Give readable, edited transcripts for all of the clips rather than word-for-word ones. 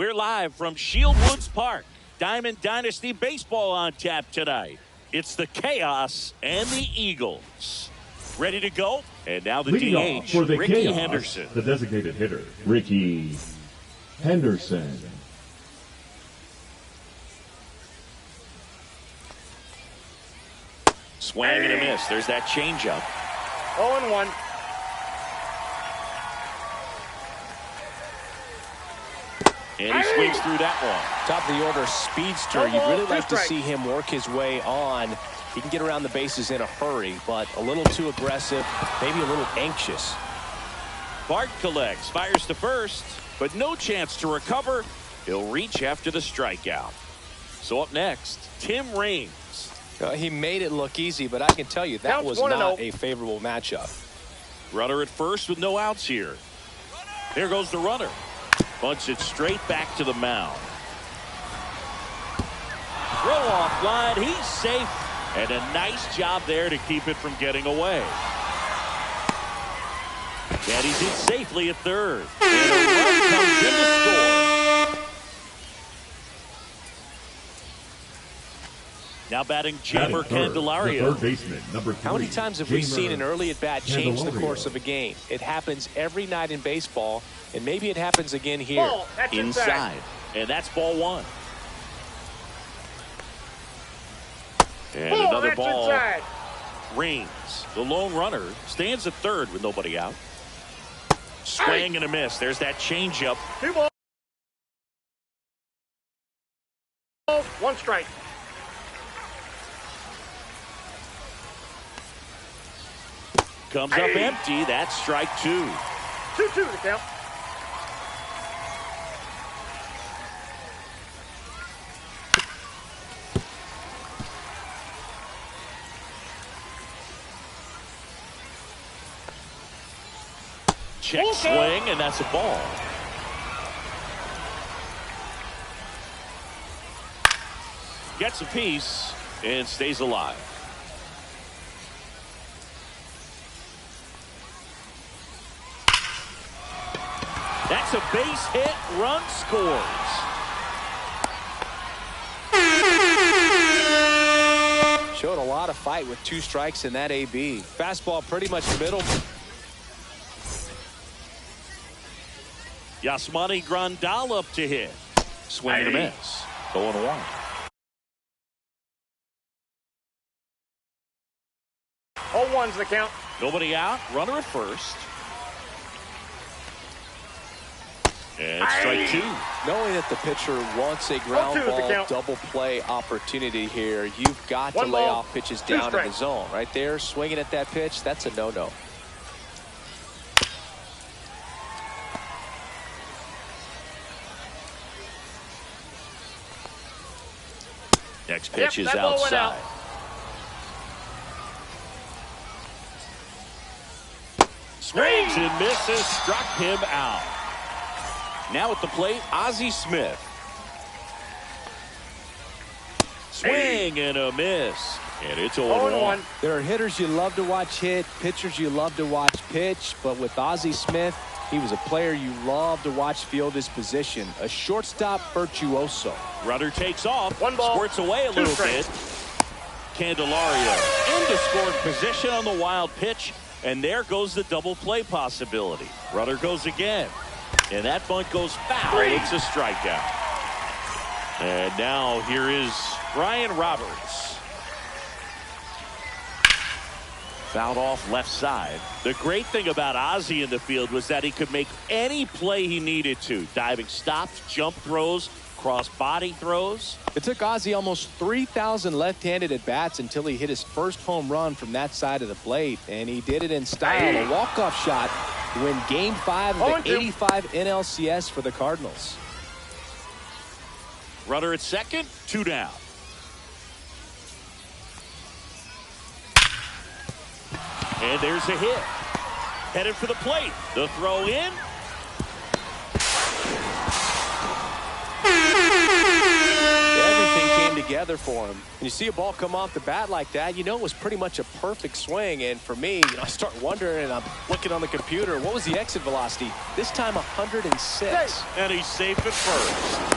We're live from Shieldwoods Park. Diamond Dynasty Baseball on tap tonight. It's the Chaos and the Eagles. Ready to go? And now the Leading DH, for the Ricky Chaos, Henderson. The designated hitter, Ricky Henderson. Swing and a miss. There's that changeup. 0-1. And he swings through that one. Top of the order speedster. You'd really like to see him work his way on. He can get around the bases in a hurry, but a little too aggressive, maybe a little anxious. Bart collects, fires to first, but no chance to recover. He'll reach after the strikeout. So up next, Tim Raines. He made it look easy, but I can tell you that was not a favorable matchup. Runner at first with no outs here. There goes the runner. Bunts it straight back to the mound. Throw off line. He's safe. And a nice job there to keep it from getting away. And he's in safely at third. And a run comes in to score. Now batting Jamer Candelario. The third baseman, number 3. How many times have we seen an early at-bat change the course of a game? It happens every night in baseball, and maybe it happens again here. Ball, that's inside. And that's ball one. And another ball. Inside. Raines, the lone runner, stands at third with nobody out. Swing and a miss. There's that changeup. 2 balls. 1 strike. Comes up empty. That's strike 2. 2-2 the count. Check swing, and that's a ball. Gets a piece and stays alive. That's a base hit. Run scores. Showed a lot of fight with 2 strikes in that AB. Fastball pretty much middle. Yasmani Grandal up to hit. Swing and a miss. 0-1. 0-1's the count. Nobody out. Runner at first. And strike 2. Knowing that the pitcher wants a ground ball double play opportunity here, you've got to lay off pitches down in the zone. Right there, swinging at that pitch, that's a no-no. Next pitch is outside. Swings and misses. Struck him out. Now at the plate, Ozzie Smith. Swing and a miss. And it's 0-1. There are hitters you love to watch hit, pitchers you love to watch pitch, but with Ozzie Smith, he was a player you love to watch field his position. A shortstop virtuoso. Runner takes off. 1 ball. Squirts away a little bit. Candelario into scoring position on the wild pitch. And there goes the double play possibility. Runner goes again. And that bunt goes foul. It's a strikeout. And now here is Brian Roberts. Fouled off left side. The great thing about Ozzie in the field was that he could make any play he needed to. Diving stops, jump throws, cross body throws. It took Ozzie almost 3,000 left-handed at-bats until he hit his first home run from that side of the plate. And he did it in style. A walk-off shot to win Game 5 of the 85 NLCS for the Cardinals. Runner at second, 2 down. And there's a hit. Headed for the plate. The throw in. Everything came together for him. And you see a ball come off the bat like that, you know it was pretty much a perfect swing. And for me, I start wondering, and I'm looking on the computer, what was the exit velocity? This time 106. And he's safe at first.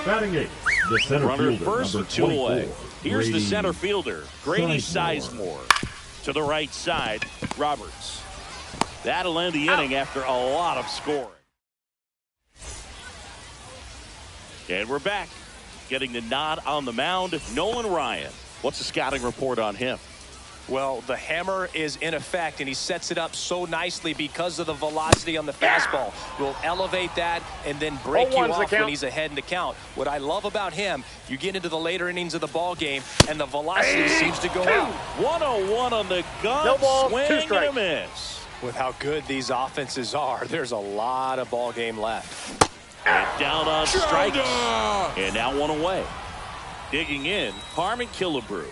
Batting eighth, the center Runner fielder, first, number 2 away. 24. Here's the Grady center fielder, Grady Sizemore. Sizemore. To the right side, Roberts. That'll end the inning after a lot of scoring. And we're back. Getting the nod on the mound, Nolan Ryan. What's the scouting report on him? Well, the hammer is in effect, and he sets it up so nicely because of the velocity on the fastball. Will elevate that and then break you off when he's ahead in the count. What I love about him, you get into the later innings of the ball game, and the velocity seems to go out. 101 on the gun. No ball, swing 2 and a strikes. miss. With how good these offenses are, there's a lot of ball game left. And down on strikes. And now 1 away. Digging in, Harmon Killebrew.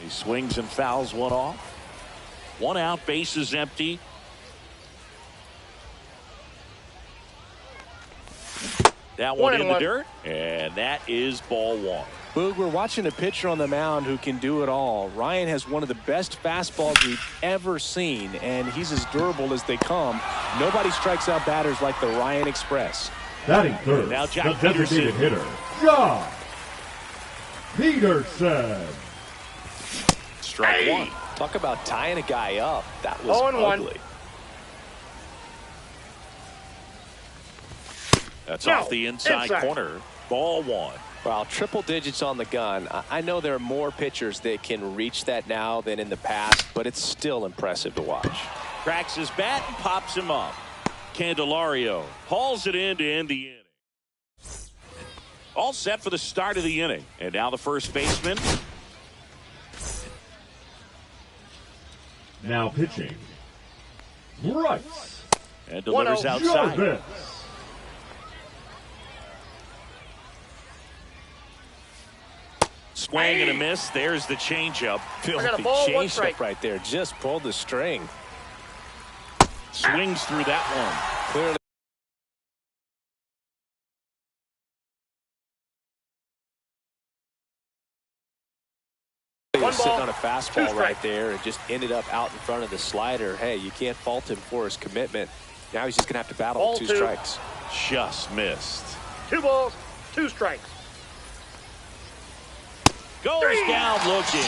He swings and fouls 1 off. 1 out, bases empty. That one in the dirt, and that is ball 1. Boog, we're watching a pitcher on the mound who can do it all. Ryan has one of the best fastballs we've ever seen, and he's as durable as they come. Nobody strikes out batters like the Ryan Express. Batting third, Now the Jack designated Peterson. hitter, Josh Peterson. Strike 1. Talk about tying a guy up. That was 0-1. ugly. That's off the inside corner. Ball 1. Well, triple digits on the gun. I know there are more pitchers that can reach that now than in the past, but it's still impressive to watch. Cracks his bat and pops him up. Candelario hauls it in to end the inning. All set for the start of the inning. And now the first baseman. Now pitching, Bryce And delivers outside. Jarvis. Swing and a miss. There's the changeup. Filthy ball, 1 changeup strike. right there. Just pulled the string. Swings through that one. Clearly. He was sitting on a fastball right there and just ended up out in front of the slider. Hey, you can't fault him for his commitment. Now he's just going to have to battle Ball with 2 2. strikes. Just missed. 2 balls, 2 strikes. Goes down looking.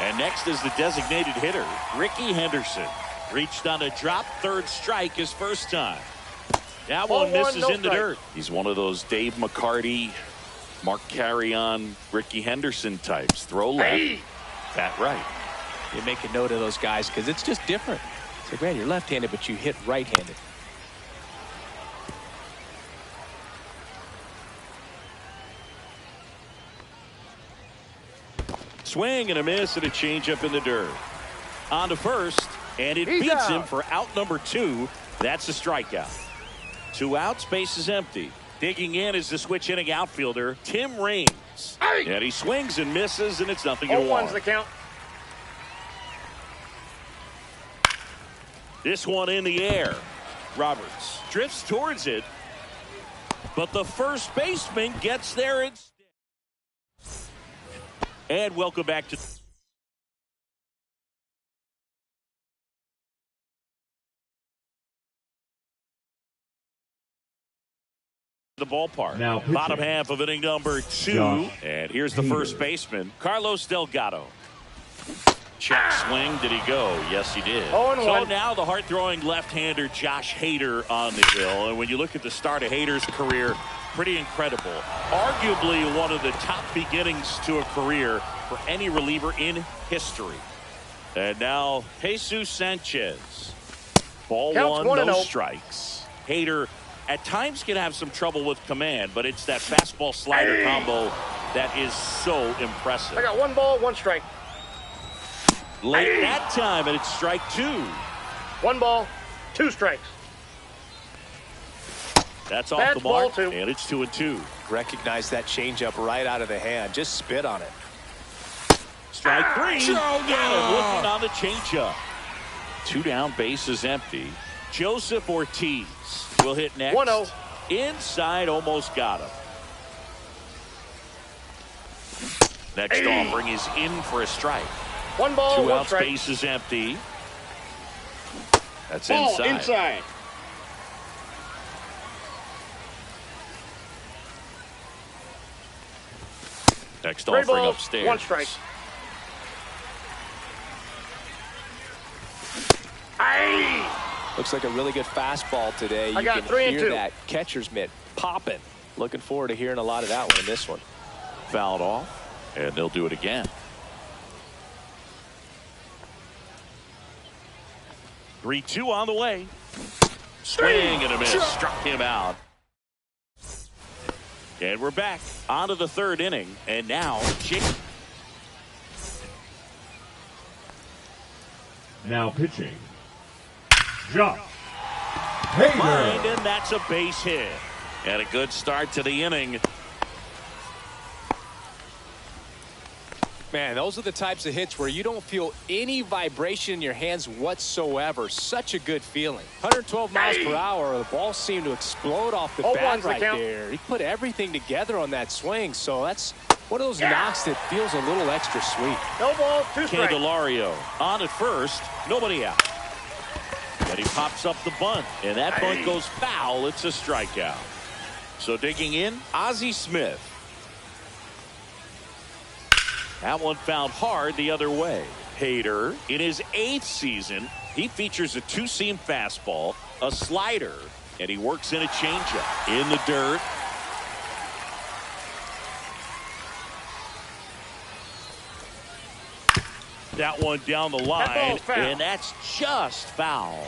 And next is the designated hitter, Ricky Henderson. Reached on a drop, 3rd strike his first time. That Ball one misses 1, no in the strike. dirt. He's one of those Dave McCarty, Mark Carrion, Ricky Henderson types. Throw left, bat right. You make a note of those guys because it's just different. It's like, man, you're left-handed, but you hit right-handed. Swing and a miss and a changeup in the dirt. On to first, and it He's beats out. him for out number 2. That's a strikeout. 2 outs, base is empty. Digging in is the switch inning outfielder, Tim Raines. And he swings and misses, and it's 0-1. 0-1's the count. This one in the air. Roberts drifts towards it, but the first baseman gets there instead. And welcome back to the ballpark. Now pitching. Bottom half of inning number 2. Josh And here's the first baseman, Carlos Delgado. Check swing. Did he go? Yes, he did. 0-1. So now the hard-throwing left-hander Josh Hader on the hill. And when you look at the start of Hader's career, pretty incredible. Arguably one of the top beginnings to a career for any reliever in history. And now Jesus Sanchez. Ball Counts 1, no 1-0. strikes. Hader at times can have some trouble with command, but it's that fastball slider combo that is so impressive. I got 1 ball, 1 strike. Late that time, and it's strike 2. 1 ball, 2 strikes. That's off That's the mark, ball 2. and it's 2-2. Recognize that changeup right out of the hand. Just spit on it. Strike 3. Got him looking on the changeup. Two down, bases empty. Joseph Ortiz will hit next. 1-0. Inside, almost got him. Next offering is in for a strike. One ball, Two one outs, strike. bases empty. That's Ball inside. inside. Next 3 offering balls, upstairs. 1 strike. Looks like a really good fastball today. I got You can 3 and hear 2. that catcher's mitt popping. Looking forward to hearing a lot of that one in this one. Fouled off, and they'll do it again. 3-2 on the way. Swing and a miss. Struck him out. And we're back onto the third inning. And now, Now pitching. Josh Hader. Mind, and that's a base hit. And a good start to the inning. Man, those are the types of hits where you don't feel any vibration in your hands whatsoever. Such a good feeling. 112 miles per hour. The ball seemed to explode off the bat 0-1's the right count. there. He put everything together on that swing. So that's one of those knocks that feels a little extra sweet. No ball, 2 strikes. Candelario on at first. Nobody out. And he pops up the bunt. And that bunt goes foul. It's a strikeout. So digging in, Ozzie Smith. That one fouled hard the other way. Hader, in his 8th season, he features a 2-seam fastball, a slider, and he works in a changeup. In the dirt. That one down the line, ball's foul. and that's just foul.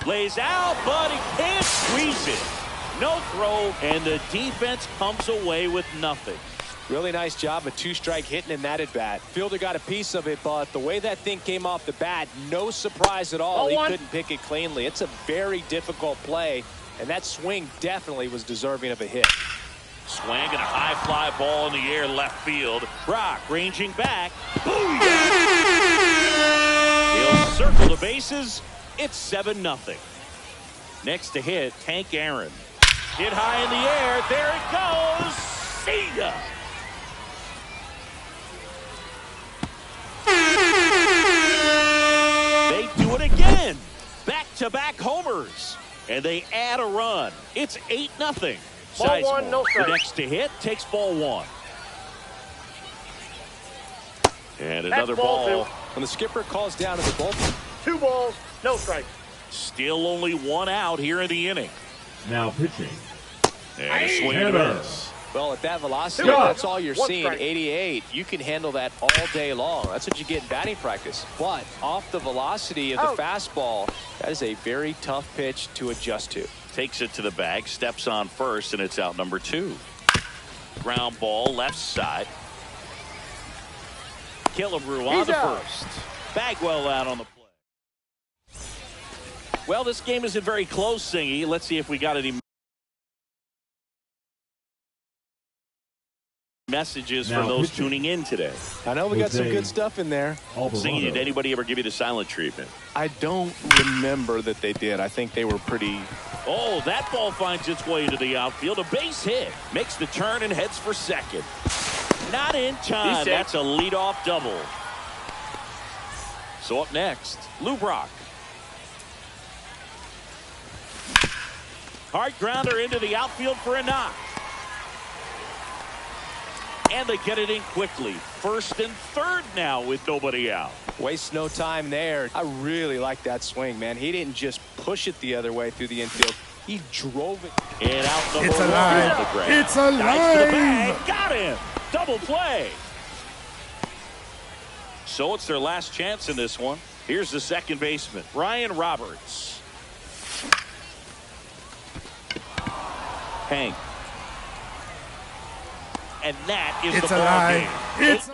Lays out, but he can't squeeze it. No throw, and the defense comes away with nothing. Really nice job of 2-strike hitting in that at bat. Fielder got a piece of it, but the way that thing came off the bat, no surprise at all. He 0-1. couldn't pick it cleanly. It's a very difficult play, and that swing definitely was deserving of a hit. Swing and a high fly ball in the air left field. Brock ranging back. Boom! He'll circle the bases. It's 7-0. Next to hit, Tank Aaron. Hit high in the air. There it goes. See ya. They do it again. Back-to-back homers. And they add a run. It's 8-0. Ball 1, no The strikes. next to hit takes ball 1. And another ball ball. 2. When the skipper calls down to the bullpen, 2 balls, no strikes. Still only 1 out here in the inning. Now pitching. And a swing and a Hader. miss. well, at that velocity, Yeah. that's all you're 1 seeing. strike. 88. You can handle that all day long. That's what you get in batting practice. But off the velocity of the Out. fastball, that is a very tough pitch to adjust to. Takes it to the bag, steps on first, and it's out number 2. Ground ball, left side. Killebrew on He's the out. first. Bagwell out on the play. Well, this game isn't very close, Singy. Let's see if we got any messages Now from those pitching. tuning in today. I know we got some Jose good stuff in there. Singy, did Alvarado. anybody ever give you the silent treatment? I don't remember that they did. I think they were pretty. Oh, that ball finds its way into the outfield. A base hit. Makes the turn and heads for second. Not in time. He's safe. That's a leadoff double. So up next, Lou Brock. Hard grounder into the outfield for a knock. And they get it in quickly. First and third now with nobody out. Waste no time there. I really like that swing, man. He didn't just push it the other way through the infield. He drove it. And out number It's 1 alive. on the ground. It's Dives to the alive. bag. Got him. Double play. So it's their last chance in this one. Here's the second baseman, Ryan Roberts. Hank. And that is It's the ball alive. game. It's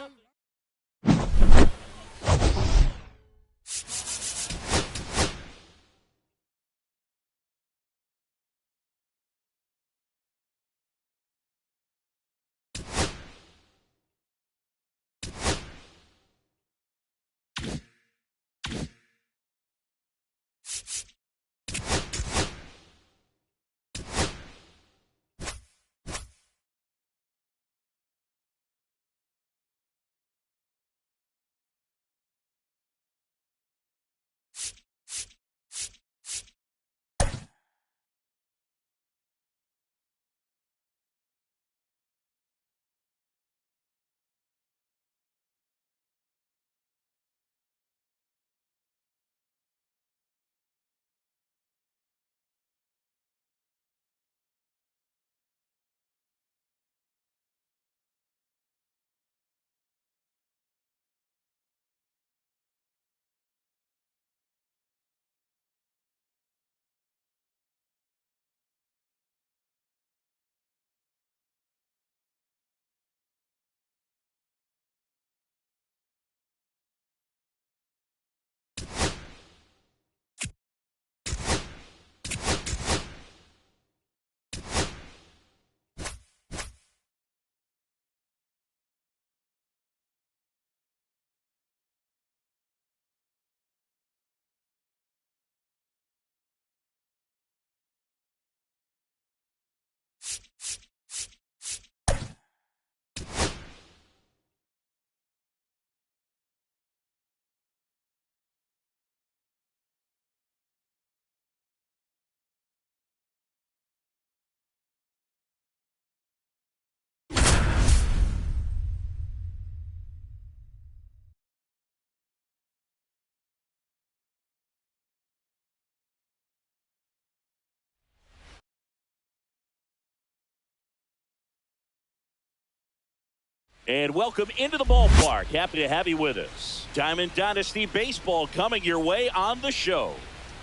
And welcome into the ballpark. Happy to have you with us. Diamond Dynasty Baseball coming your way on the show.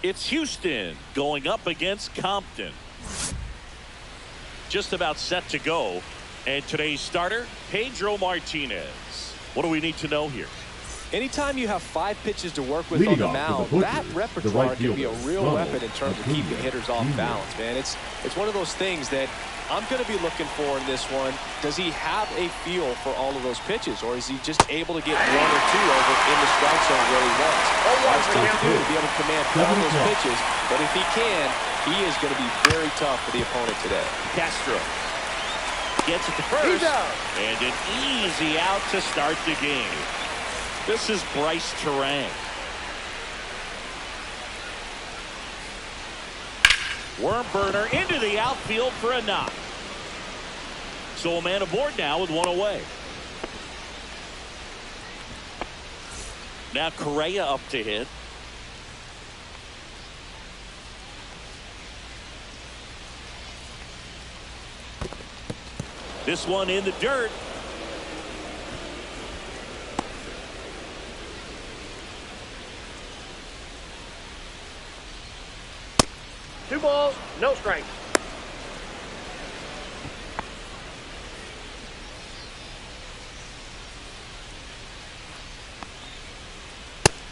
It's Houston going up against Compton. Just about set to go. And today's starter, Pedro Martinez. What do we need to know here? Anytime you have 5 pitches to work with on the mound, that repertoire can be a real weapon in terms of keeping hitters off balance, man. It's one of those things that I'm going to be looking for in this one. Does he have a feel for all of those pitches, or is he just able to get 1 or 2 over in the strike zone where he wants? That's tough to do, to be able to command all those pitches. But if he can, he is going to be very tough for the opponent today. Castro gets it to first, and an easy out to start the game. This is Bryce Terang. Worm burner into the outfield for a knock. So a man aboard now with 1 away. Now Correa up to hit. This one in the dirt. Two balls, no strikes.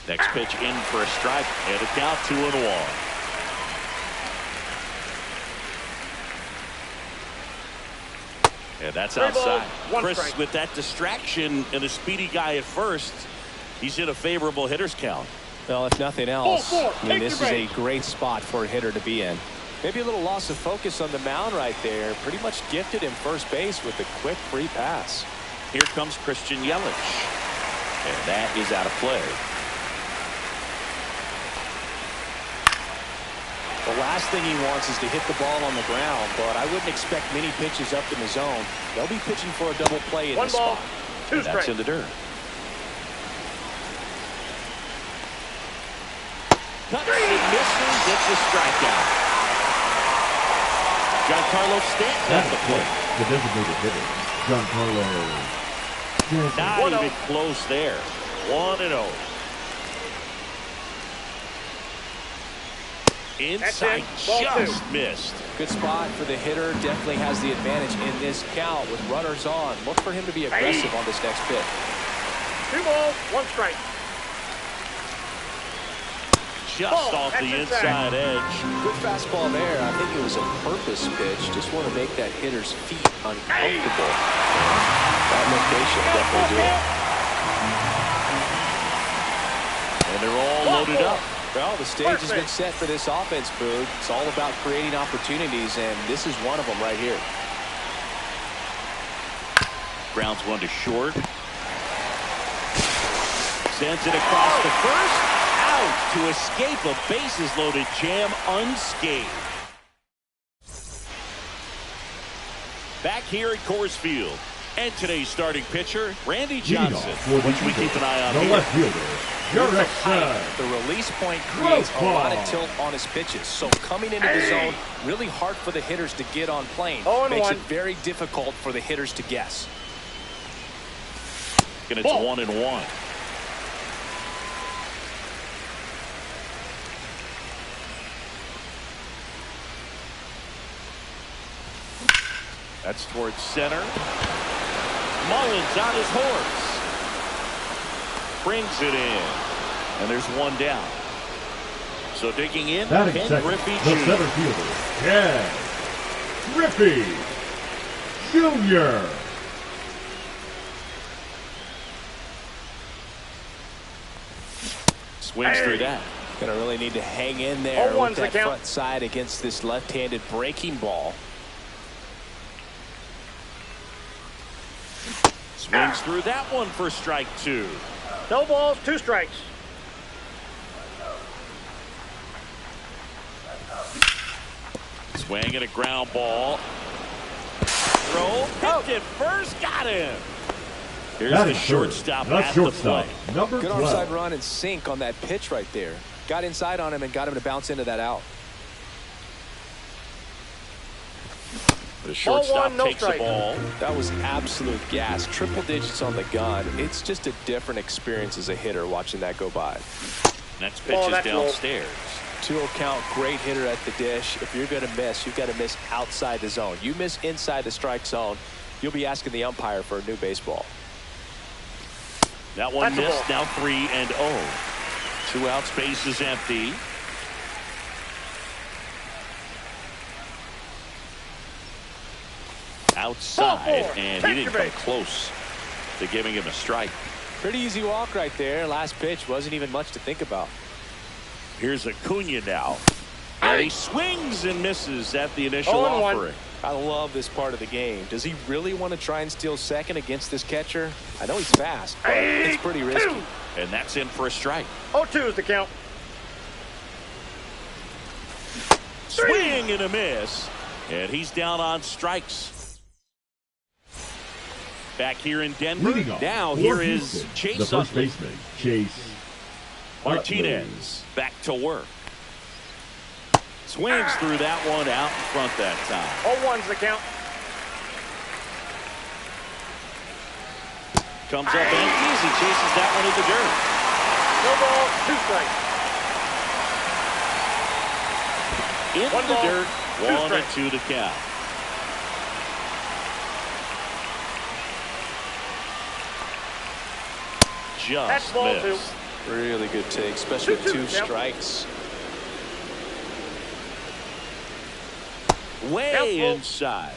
Next pitch in for a strike, and a count 2-1. And that's outside. Chris, with that distraction and a speedy guy at first, he's in a favorable hitter's count. Well, if nothing else, I mean, this is a great spot for a hitter to be in. Maybe a little loss of focus on the mound right there. Pretty much gifted him first base with a quick free pass. Here comes Christian Yelich. And that is out of play. The last thing he wants is to hit the ball on the ground, but I wouldn't expect many pitches up in the zone. They'll be pitching for a double play in this spot. 2 strikes. That's in the dirt. Cuts and misses, gets the strikeout. Giancarlo Stanton at the plate. The designated hitter, Giancarlo. Not even close there. 1-0. Inside, just missed. Good spot for the hitter. Definitely has the advantage in this count with runners on. Look for him to be aggressive on this next pitch. 2 balls, 1 strike. Just off the inside edge. Good fastball there. I think it was a purpose pitch. Just want to make that hitter's feet uncomfortable. That location definitely do it. And they're all loaded up. Well, the stage has been set for this offense, Boog. It's all about creating opportunities, and this is one of them right here. Grounds one to short. Sends it across the first. Out to escape a bases-loaded jam unscathed. Back here at Coors Field. And today's starting pitcher, Randy Johnson, which we keep an eye on the here. left fielder, the release point creates a lot of tilt on his pitches. So coming into the zone, really hard for the hitters to get on plane. Makes it very difficult for the hitters to guess. And it's 1-1. That's towards center. Mullins on his horse. Brings it in. And there's 1 down. So digging in, Ken Griffey the Jr. center fielder, Ken Griffey Jr. Swings through that. Gonna really need to hang in there with that front side against this left-handed breaking ball. Swings through that one for strike 2. No balls, 2 strikes. Swing at a ground ball. Throw, picked it first, got him. Here's the shortstop at the plate. Number Good 12. offside run and sink on that pitch right there. Got inside on him and got him to bounce into that out. The shortstop no takes strike. the ball. That was absolute gas. Triple digits on the gun. It's just a different experience as a hitter watching that go by. Next pitch is that's low. downstairs. 2-0 count, great hitter at the dish. If you're going to miss, you've got to miss outside the zone. You miss inside the strike zone, you'll be asking the umpire for a new baseball. That one That's a missed. ball. Now 3-0. 2 outs, base is empty. Outside, Ball four. and Take he didn't your come base. close to giving him a strike. Pretty easy walk right there. Last pitch wasn't even much to think about. Here's Acuna now. And he swings and misses at the initial 0-1. offering. I love this part of the game. Does he really want to try and steal second against this catcher? I know he's fast, but it's pretty risky. 2. And that's in for a strike. 0-2 is the count. Swing and a miss. And he's down on strikes. Back here in Denver. Leading off Now for here is Houston, Chase the first Utley. baseman, Chase Martinez back to work. Swings through that one out in front that time. 0-1's the count. Comes up empty as he chases that one in the dirt. No ball, 2 strikes. In One the ball, dirt, 2 1-2 to count. That's Just ball missed. 2. Really good take, especially with 2 2-2, yep. strikes. Way Doubtful. inside.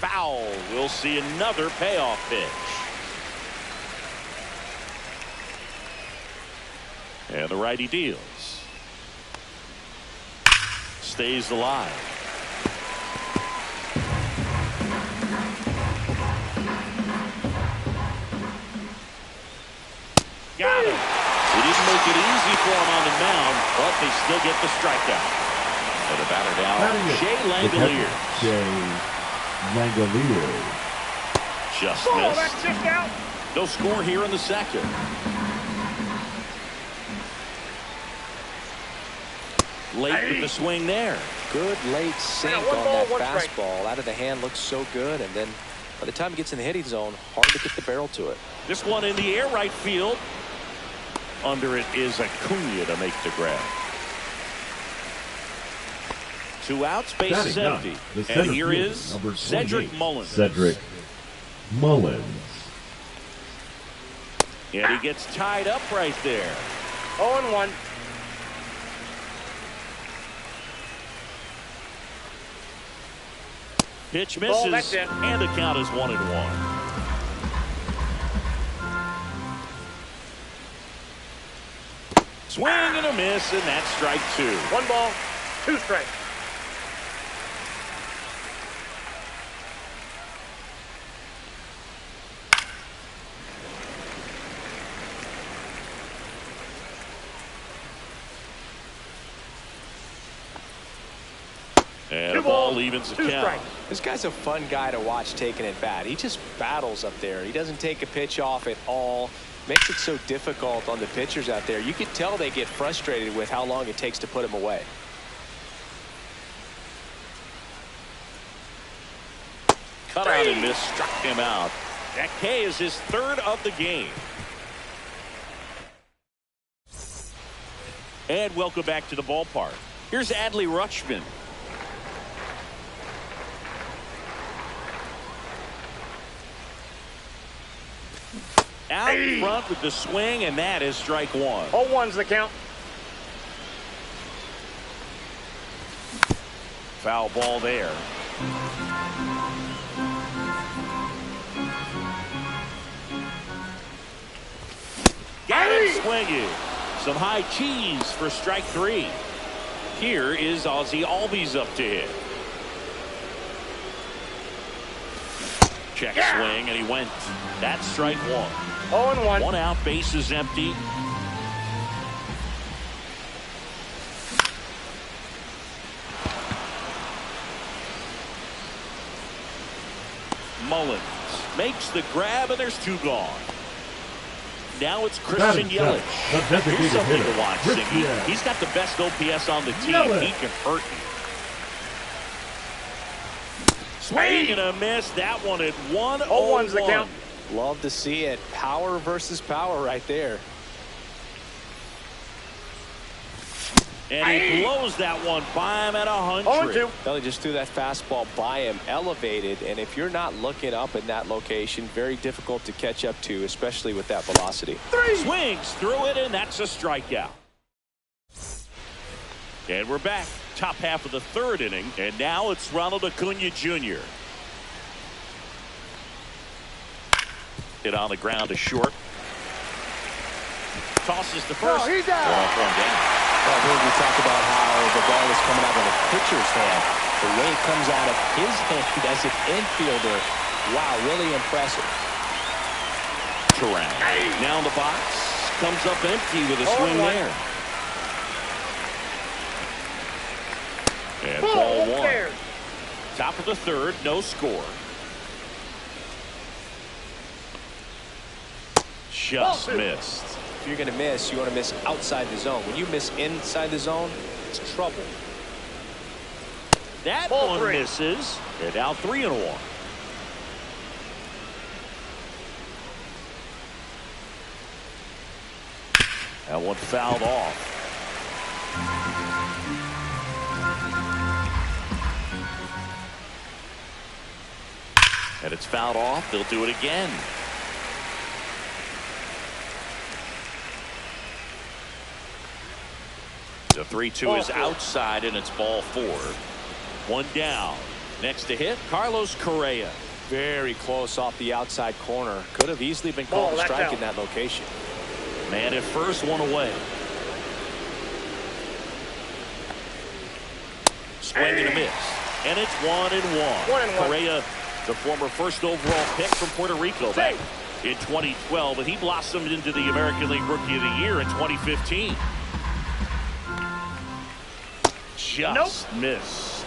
Foul. We'll see another payoff pitch. And the righty deals. Stays alive. Got him. He didn't make it easy for him on the mound, but they still get the strikeout. And the batter now, Batting it, Jay the Langolier. catcher, Jay Langolier. Just Oh, missed. that's just out. No score here in the second. Late with the swing there. Good late sink Yeah, 1 on ball, that 1 strike. fastball. Out of the hand looks so good, and then by the time it gets in the hitting zone, hard to get the barrel to it. This one in the air right field. Under it is Acuna to make the grab. 2 outs, base is Batting empty. ninth, the And center here fielder, is number Cedric 28, Mullins. Cedric Mullins. And he gets tied up right there. 0-1. Pitch Ball, misses, that's it. and the count is 1-1. Swing and a miss, and that's strike 2. 1 ball, 2 strikes. And 2 a ball balls, evens the 2 count. strikes. This guy's a fun guy to watch taking at bat. He just battles up there. He doesn't take a pitch off at all. Makes it so difficult on the pitchers out there. You could tell they get frustrated with how long it takes to put him away. Cut out and miss, struck him out. That K is his 3rd of the game. And welcome back to the ballpark. Here's Adley Rutschman. Out front with the swing, and that is strike 1. 0-1's the count. Foul ball there. Got him swinging. Some high cheese for strike 3. Here is Ozzie Albies up to hit. Check swing, and he went. That's strike 1. 0-1. 1 out, base is empty. Mullins makes the grab, and there's 2 gone. now it's Christian Yelich. Here's something to watch, Siggy. He's got the best OPS on the team. He can hurt you. Swing and a miss. That one at 1-0-1's the count. Love to see it. Power versus power right there. And he blows that one by him at 100. Well, he just threw that fastball by him, elevated, and if you're not looking up in that location, very difficult to catch up to, especially with that velocity. Swings through it, and that's a strikeout. And we're back. Top half of the third inning, and now it's Ronald Acuna Jr. Hit on the ground to short. Tosses to first. He's out. One down. Well, here we talk about how the ball is coming out of the pitcher's hand. The way it comes out of his hand as an infielder. Wow, really impressive. Turan. Now in the box. Comes up empty with a swing there. And ball one. Top of the third, no score. Just missed. If you're going to miss, you want to miss outside the zone. When you miss inside the zone, it's trouble. That one misses. And now 3-1. That one fouled off. And it's fouled off. They'll do it again. The 3-2 is outside, and it's ball four. One down. Next to hit, Carlos Correa. Very close off the outside corner. Could have easily been called a strike in that location. Man at first, one away. Swing and a miss. And it's 1-1. Correa, the former first overall pick from Puerto Rico back in 2012, and he blossomed into the American League Rookie of the Year in 2015. Just missed.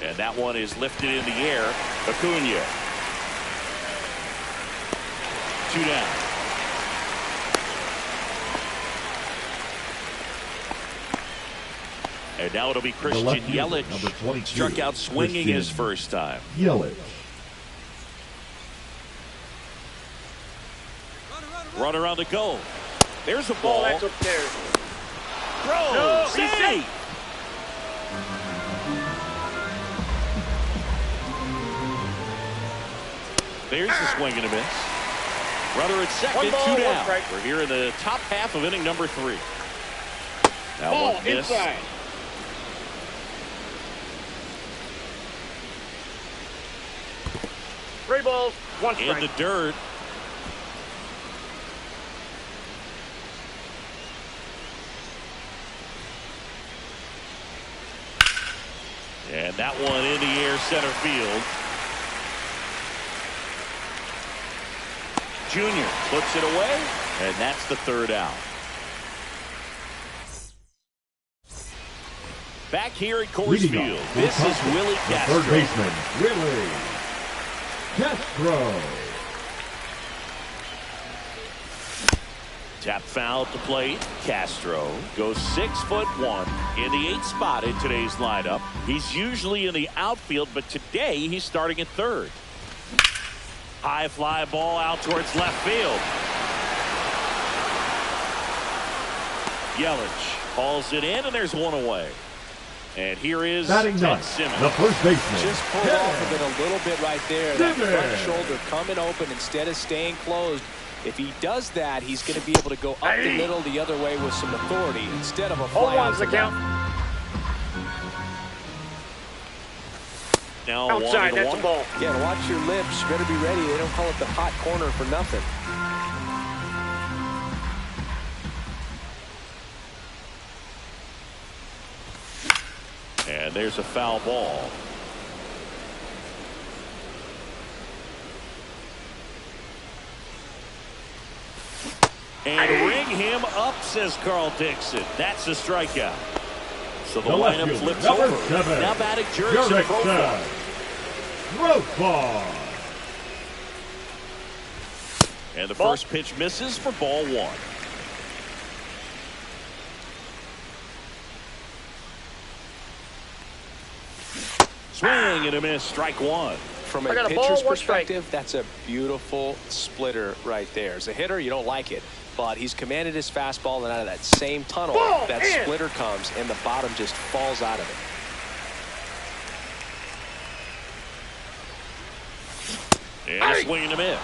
And that one is lifted in the air. Acuna. 2 down. And now it'll be Christian Yelich. Struck out swinging his first time. Yelich. Runner on the go. There's a ball. That's upstairs. Throw. No, Save. he's safe. There's the swing and a miss. Runner at second, 2 down. We're here in the top half of inning number 3. Now ball one miss. Inside. Three balls, one strike. In the dirt. And that one in the air, center field. Junior puts it away, and that's the third out. Back here at Coors Field, this is Willie Castro. Third baseman, Willie Castro. Tap foul at the plate. Castro goes 6'1" in the 8th spot in today's lineup. He's usually in the outfield, but today he's starting at third. High fly ball out towards left field. Yelich hauls it in, and there's one away. And here is Batting ninth, Simmons. the first baseman. Just pulled off of it a little bit right there. That front shoulder coming open instead of staying closed. If he does that, he's going to be able to go up the middle the other way with some authority instead of a fly out the count. Now Outside, that's a ball. Yeah, and watch your lips. You better be ready. They don't call it the hot corner for nothing. And there's a foul ball. And ring him up, says Carl Dixon. That's a strikeout. So the lineup flips over. Now batting Jurickson Profile. Gross ball. And the first pitch misses for ball one. Swing and a miss, strike one. From a pitcher's perspective, that's a beautiful splitter right there. As a hitter, you don't like it, but he's commanded his fastball, and out of that same tunnel, that splitter comes, and the bottom just falls out of it. And a swing and a miss.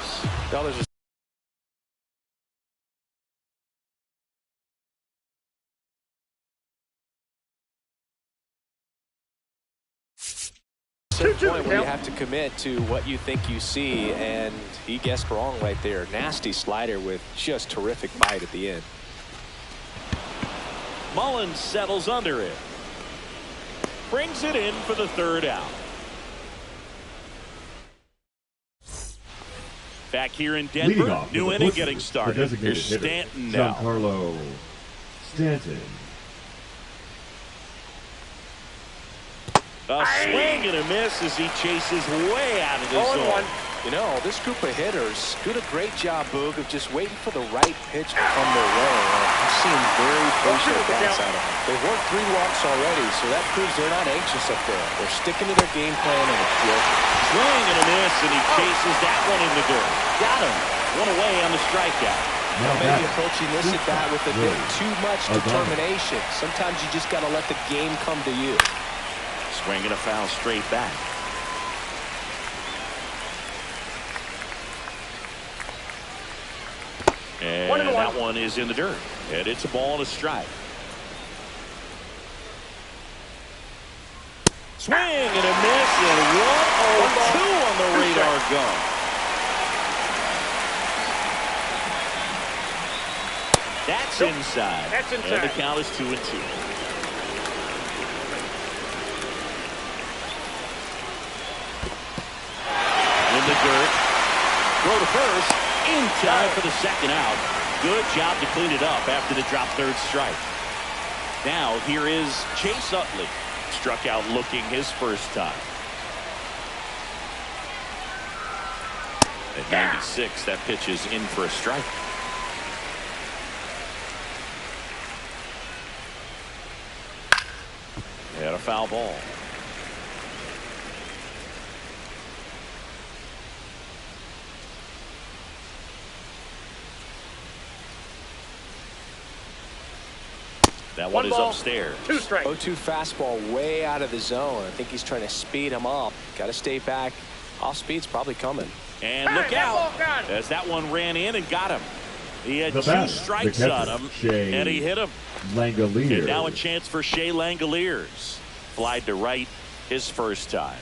Well, there's a point where you have to commit to what you think you see, and he guessed wrong right there. Nasty slider with just terrific bite at the end. Mullins settles under it. Brings it in for the third out. Back here in Denver, new inning getting started. Here's Stanton now. Giancarlo Stanton. A swing and a miss as he chases way out of the zone. You know, this group of hitters doing a great job, Boog, of just waiting for the right pitch to come their way. I've seen very patient bats out of them. They've worked 3 walks already, so that proves they're not anxious up there. They're sticking to their game plan, and it's working. Swing and a miss, and he chases that one in the dirt. Got him. One away on the strikeout. Now maybe approaching this at bat with a bit too much determination. Sometimes you just got to let the game come to you. Swing and a foul straight back. And that one is in the dirt. And it's a ball and a strike. Swing and a miss, and 1-0-2 on the radar gun. That's inside. That's inside. And the count is 2-2. In the dirt. Throw to first. In time for the second out. Good job to clean it up after the drop third strike. Now here is Chase Utley. Struck out looking his first time. At 96, that pitch is in for a strike. And a foul ball. That one is upstairs. 2 strikes. 0-2 fastball way out of the zone. I think he's trying to speed him up. Got to stay back. Off speed's probably coming. And look out as that one ran in and got him. He had 2 strikes on him, and he hit him. Langoliers. And now a chance for Shea Langoliers. Flied to right his first time.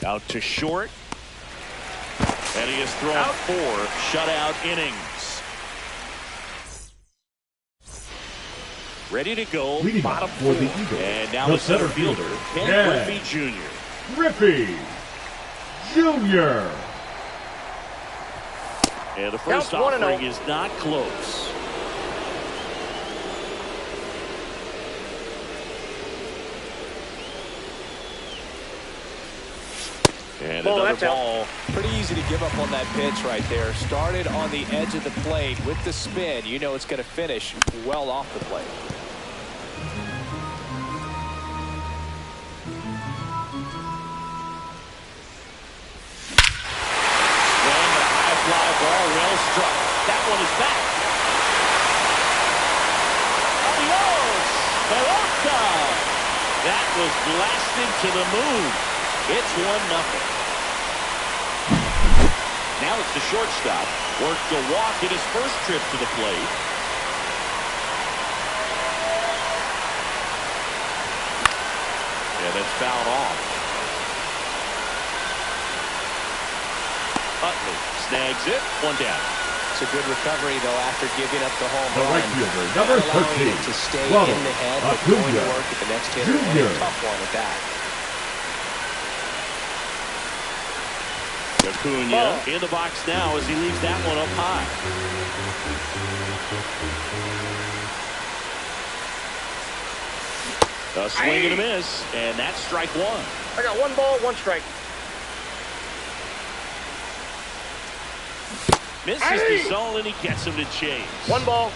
Out to short. And he has thrown 4 shutout innings. Ready to go, Leading bottom for 4. the Eagles, And now the the center fielder, Ken Griffey Jr. Griffey Jr. And the first offering is not close. And another ball. Pretty easy to give up on that pitch right there. Started on the edge of the plate with the spin. You know it's going to finish well off the plate. Well struck. That one is back. Adios, pelota. That was blasted to the moon. It's 1-0. Now it's the shortstop. Worked a walk in his first trip to the plate. Yeah, that's fouled off. Utley snags it. 1 down. It's a good recovery, though, after giving up the home The run. right fielder, number allowing 13, it to stay Ronald in the head, but going to Acuna work at the next hitter. And a tough one at that. Acuna in the box now as he leaves that one up high. A swing and a miss, and that's strike one. I got 1 ball, 1 strike. Misses the zone, and he gets him to chase. 1 ball,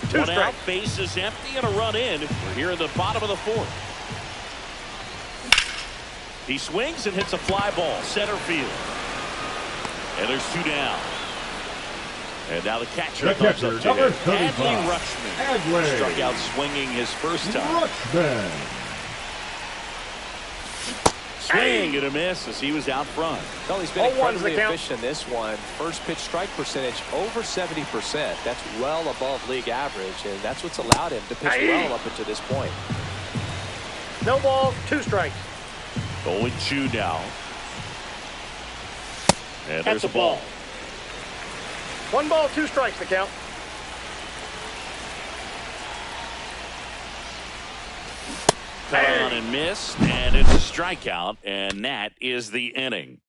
2 One strike. out, base is empty, and a run in. We're here in the bottom of the 4th. He swings and hits a fly ball, center field. And there's 2 down. And now the catcher comes up to him. Adley Rutschman struck out swinging his first time. Rutschman. Swing and a miss as he was out front. Well, he's been incredibly efficient in this one. First pitch strike percentage over 70%. That's well above league average, and that's what's allowed him to pitch well up until this point. No balls, 2 strikes. 0-2 now. And That's there's a ball. 1 ball, 2 strikes to count. Cut on and missed, and it's a strikeout, and that is the inning.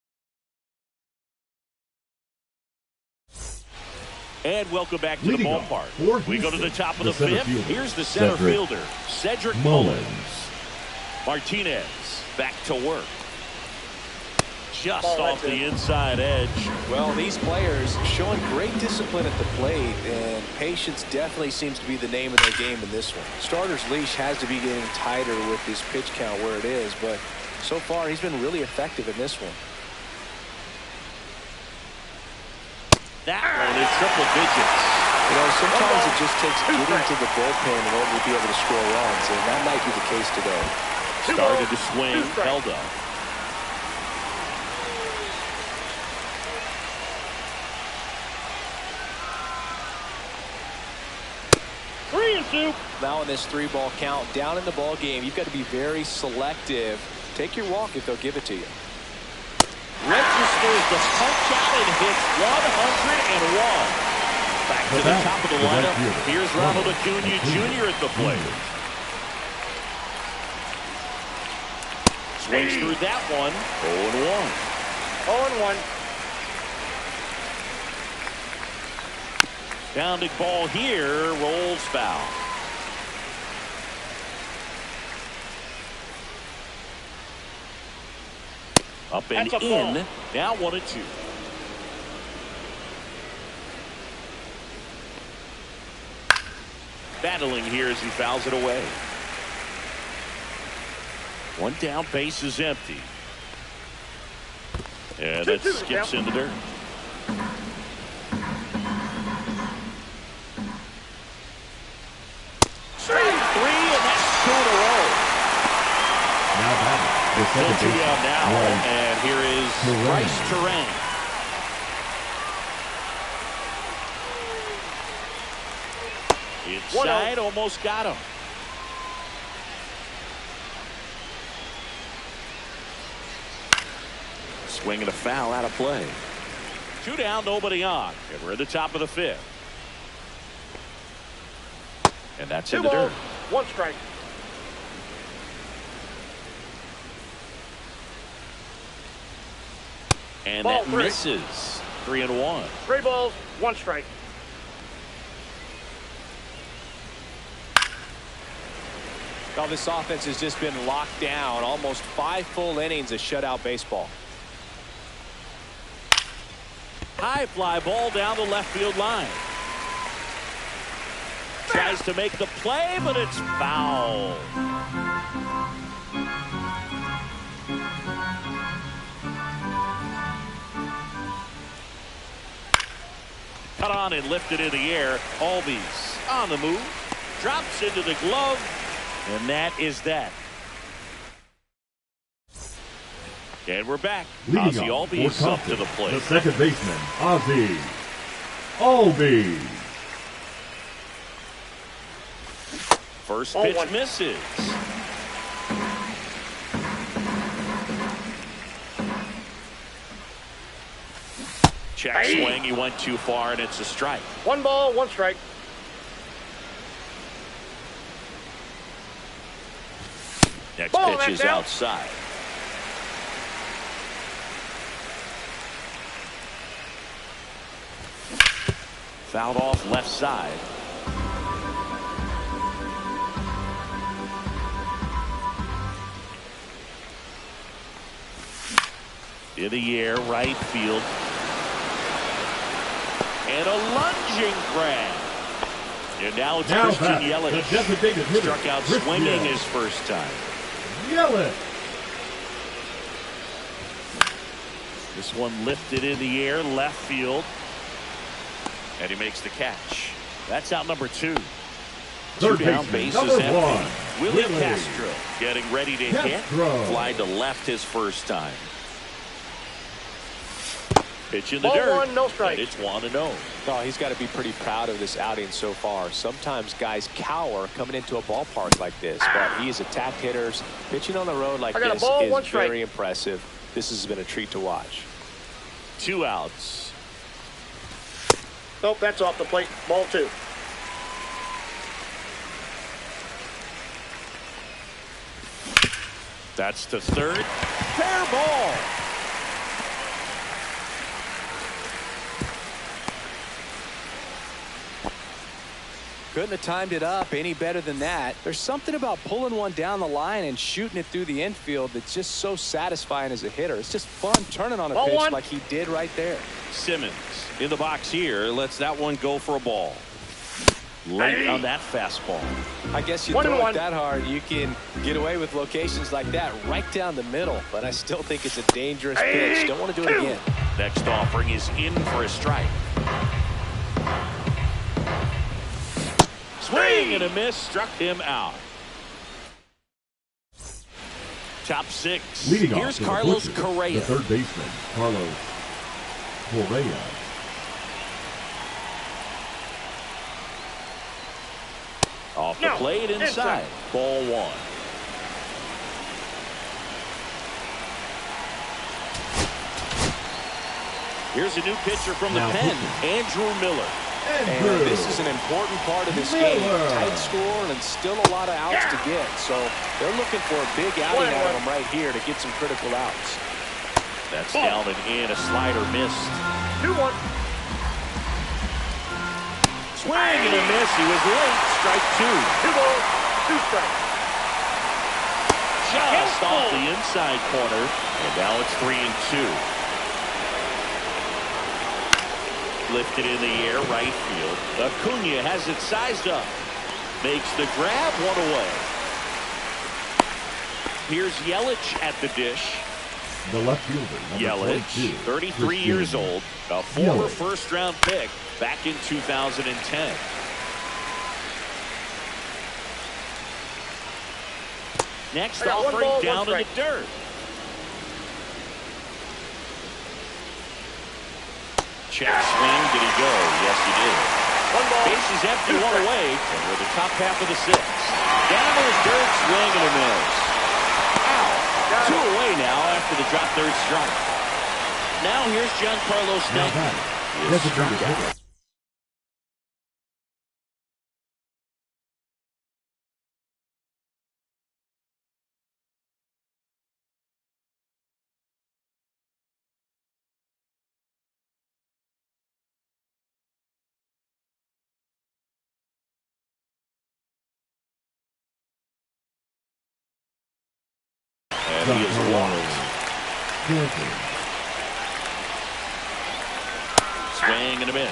And welcome back to the ballpark. We go to the top of the 5th. Here's the center fielder, Cedric Mullins. Martinez back to work. Just off the inside edge. Well, these players showing great discipline at the plate, and patience definitely seems to be the name of their game in this one. Starter's leash has to be getting tighter with his pitch count where it is, but so far he's been really effective in this one. That one is triple digits. You know, sometimes it just takes getting to the bullpen in order to be able to score runs, and that might be the case today. Started to swing, held up. Now in this 3-ball count, down in the ball game, you've got to be very selective. Take your walk if they'll give it to you. Registers the punch out and hits 101. Back to the top of the lineup. Here's Ronald Acuna Jr. at the plate. Swings through that one. 0-1. 0-1. Pounding ball here, rolls foul. Up and in, now 1-2. Battling here as he fouls it away. 1 down, base is empty. And that skips in the dirt. 3, and that's 2 in a row. Now batting. The 2 out now, and here is Bryce Terrain. Inside, almost got him. Swing and a foul out of play. 2 down, nobody on, and we're at the top of the 5th. And that's in the dirt. 1 strike. And that misses. 3-1. 3 balls, 1 strike. Well, this offense has just been locked down. Almost 5 full innings of shutout baseball. High fly ball down the left field line. Tries to make the play, but it's foul. Cut on and lifted in the air. Albies on the move. Drops into the glove. And that is that. And we're back. Ozzie Albies up to the plate. The second baseman, Ozzie Albies. First pitch misses. Check swing. He went too far, and it's a strike. 1 ball, 1 strike. Next pitch is outside. Fouled off left side. In the air, right field. And a lunging grab. And now it's Christian Yelich. The designated hitter, Struck out Christian swinging his first time. Yelich. This one lifted in the air, left field. And he makes the catch. That's out number 2. Third Two down, baseman, bases number empty. 1. Willie Castro getting ready to hit. Fly to left his first time. Pitch in the Ball dirt. 1, no strike. And it's 1-0. Oh, he's got to be pretty proud of this outing so far. Sometimes guys cower coming into a ballpark like this, but he has attacked hitters. Pitching on the road like this is very impressive. This has been a treat to watch. 2 outs. Nope, that's off the plate. Ball 2. That's to third. Fair ball. Couldn't have timed it up any better than that. There's something about pulling one down the line and shooting it through the infield that's just so satisfying as a hitter. It's just fun turning on a Ball pitch 1. like he did right there. Simmons in the box here. Lets that one go for a ball. Late on that fastball. I guess you throw it that hard, you can get away with locations like that right down the middle. But I still think it's a dangerous pitch. Don't want to do it again. Next offering is in for a strike. Swing and a miss, struck him out. Top 6. Leading Here's off Carlos the Correa. The third baseman, Carlos Correa. Off the plate inside. Ball 1. Here's a new pitcher from the pen, Andrew Miller. And this is an important part of this game. Tight score and still a lot of outs to get. So they're looking for a big outing out of them right here to get some critical outs. That's down and in. A slider missed. 2-1. Swing and a miss. He was late. Strike 2. 2 balls, 2 strikes. Just off the inside corner. And now it's 3-2. Lifted in the air, right field. Acuna has it sized up. Makes the grab, 1 away. Here's Yelich at the dish. The left fielder, Yelich, 33 years old, a former first-round pick back in 2010. Next offering down in the dirt. Check swing. Did he go? Yes, he did. Bases empty, 1 away. And we're the top half of the 6th. Down in the dirt, swing and a miss. Out. 2 away now after the drop third strike. Now here's Giancarlo Stanton. He is struck out. And he is walked. Swing and a miss.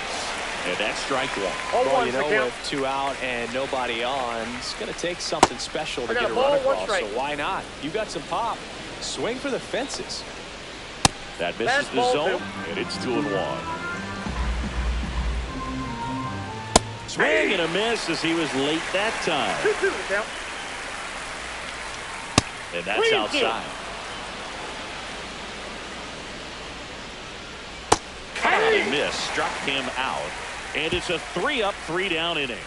And that's strike 1. Well, you know, with 2 out and nobody on, it's going to take something special to get a run across. So why not? You got some pop. Swing for the fences. That misses the zone, and it's 2-1. Swing and a miss as he was late that time. 2-2 the count. And that's outside. Cut out and miss. Struck him out. And it's a 3-up, 3-down inning.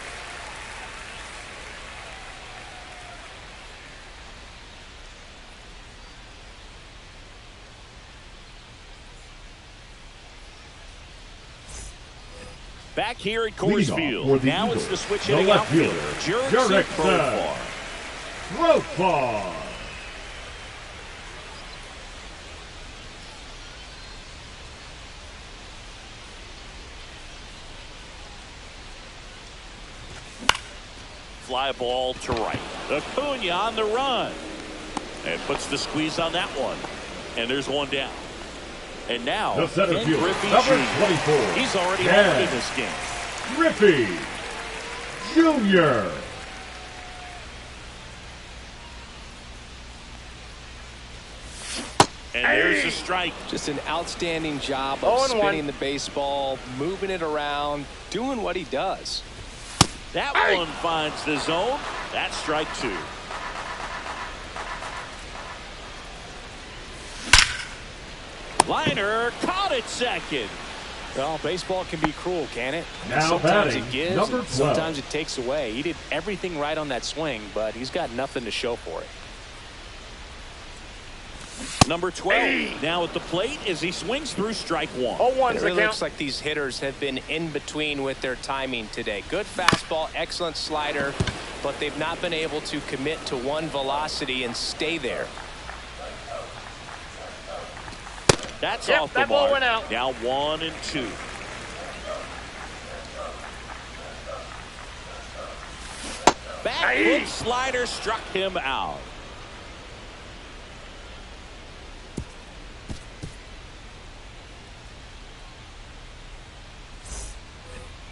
Back here at Coors Field. Now it's the switch hitting outfielder, Jurickson Profar. Fly ball to right. Acuna on the run. And puts the squeeze on that one. And there's 1 down. And now, The center Ken fielder, Griffey number Jr. 24. He's already Ken out in this game. Griffey Jr. And there's a strike. Just an outstanding job of spinning the baseball, moving it around, doing what he does. That one finds the zone. That's strike 2. Liner caught it second. Well, baseball can be cruel, can it? Now sometimes batting, it gives, number and 12. sometimes it takes away. He did everything right on that swing, but he's got nothing to show for it. Number 12 now at the plate as he swings through strike 1. Oh, It really looks like these hitters have been in between with their timing today. Good fastball, excellent slider, but they've not been able to commit to one velocity and stay there. That's Yep, off the that ball mark. went out. Now 1 and 2. Back foot slider struck him out.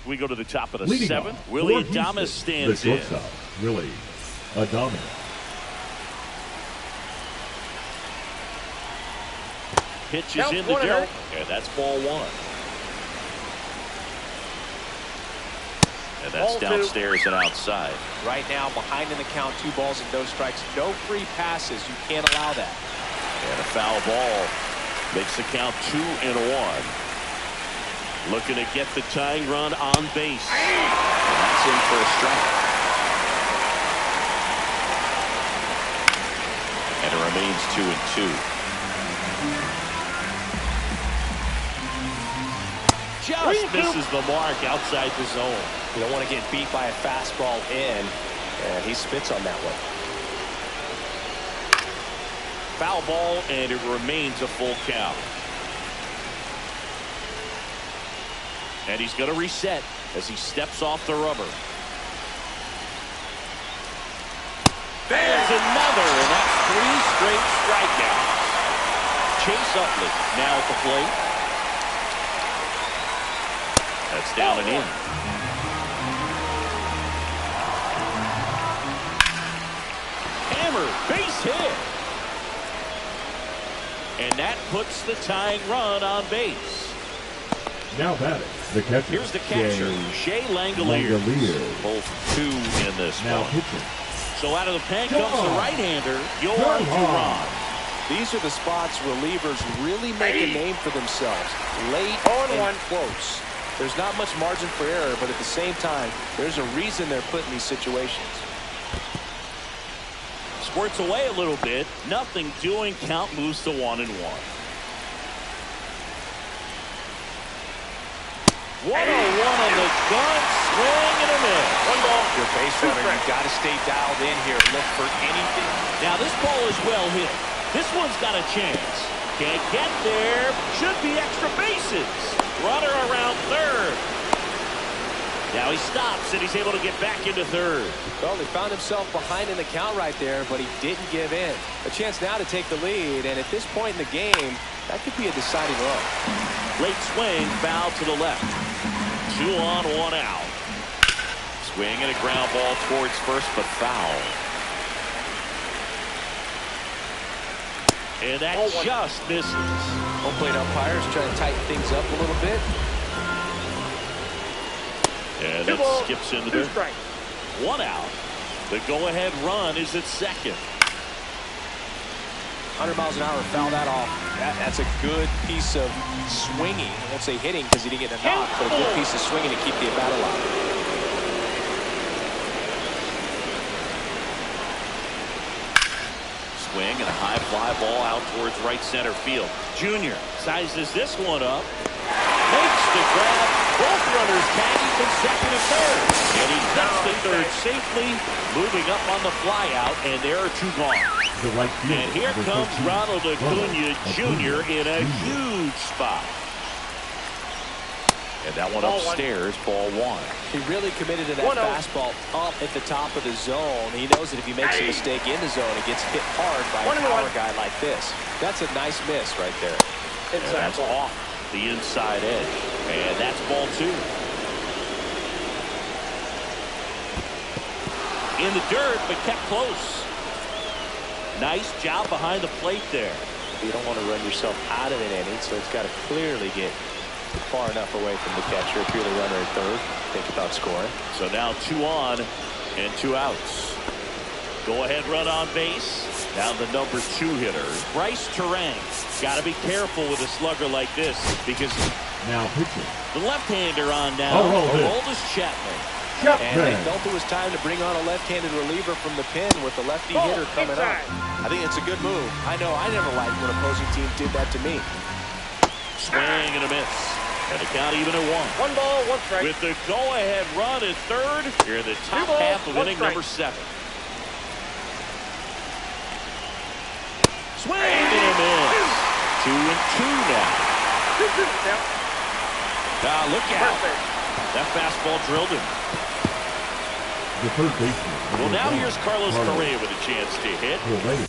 We go to the top of the Leading 7th. off Willie for Houston, Adames stands the in. shortstop, Willie Adames. Pitch is Count in the 1-0. dirt. And that's ball 1. And that's Ball 2. downstairs and outside. Right now, behind in the count, 2 balls and no strikes. No free passes. You can't allow that. And a foul ball makes the count 2-1. Looking to get the tying run on base. And that's in for a strike. And it remains 2-2. Just misses the mark outside the zone. You don't want to get beat by a fastball in, and he spits on that one. Foul ball, and it remains a full count. And he's going to reset as he steps off the rubber. There's another, and that's 3 straight strikeouts. Chase Utley now at the plate. That's down and in. Hammer, base hit. And that puts the tying run on base. Now batting, the catcher. Here's the catcher, Shea Langoliers. Both 2 in this Now one. pitching. So out of the pen comes the right-hander, Yohan Duran. These are the spots relievers really make a name for themselves. Late and close. There's not much margin for error, but at the same time, there's a reason they're put in these situations. Squirts away a little bit. Nothing doing. Count moves to 1-1. 1-0-1 on the gun. Swing and a miss. 1 ball. Your base runner, you've got to stay dialed in here. Look for anything. Now this ball is well hit. This one's got a chance. Can't get there. Should be extra bases. Runner around third. Now he stops and he's able to get back into third. Well, he found himself behind in the count right there, but he didn't give in. A chance now to take the lead, and at this point in the game, that could be a deciding run. Late swing, foul to the left. 2 on, 1 out. Swing and a ground ball towards first, but foul. And that just misses. Home plate umpires trying to tighten things up a little bit. And 2 it balls, skips into 2 the strikes. 1 out. The go-ahead run is at second. 100 miles an hour, foul that off. That's a good piece of swinging. I won't say hitting because he didn't get a knock, but a good piece of swinging to keep the at-bat alive. Swing and a high fly ball out towards right center field. Junior sizes this one up. Makes the grab. Both runners tagging from second and third. And he gets to third safely, moving up on the fly out, and there are 2 gone. The right field. And here comes Ronald Acuna Jr. in a huge spot. And that one upstairs, ball 1. He really committed to that fastball up at the top of the zone. He knows that if he makes a mistake in the zone, he gets hit hard by a power guy like this. That's a nice miss right there. Inside that's ball. off the inside edge. And that's ball 2. In the dirt, but kept close. Nice job behind the plate there. You don't want to run yourself out of an inning, so it's got to clearly get far enough away from the catcher if you're the runner at third. Think about scoring. So now 2 on and 2 outs. Go ahead run on base. Now the number 2 hitter, Bryce Terang. Got to be careful with a slugger like this because Now pitching. the left-hander on now. Aroldis Chapman. And they felt it was time to bring on a left-handed reliever from the pen with the lefty hitter coming up. I think it's a good move. I know I never liked when opposing teams did that to me. Swing and a miss. And the count even at 1. 1 ball, 1 strike. With the go-ahead run at third, you're in the top half of inning number 7. Swing and a miss. 2 and 2 now. 2-2 count. Now look out. That fastball drilled him. The third baseman. Well, now here's Carlos Correa with a chance to hit. Correa.